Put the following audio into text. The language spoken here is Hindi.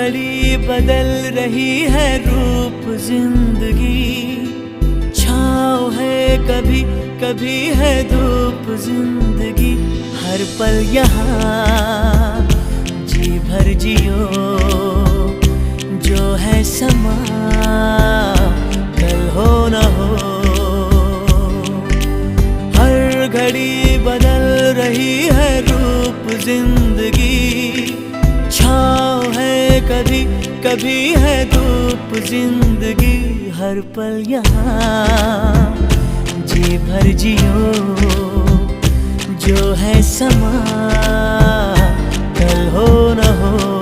घड़ी बदल रही है रूप जिंदगी, छाँव है कभी कभी है धूप जिंदगी। हर पल यहाँ जी भर जियो, जो है समा कल हो न हो। हर घड़ी बदल रही है रूप जिंदगी, छाँव है कभी कभी है धूप जिंदगी। हर पल यहाँ जी भर जियो, जो है समा कल हो न हो।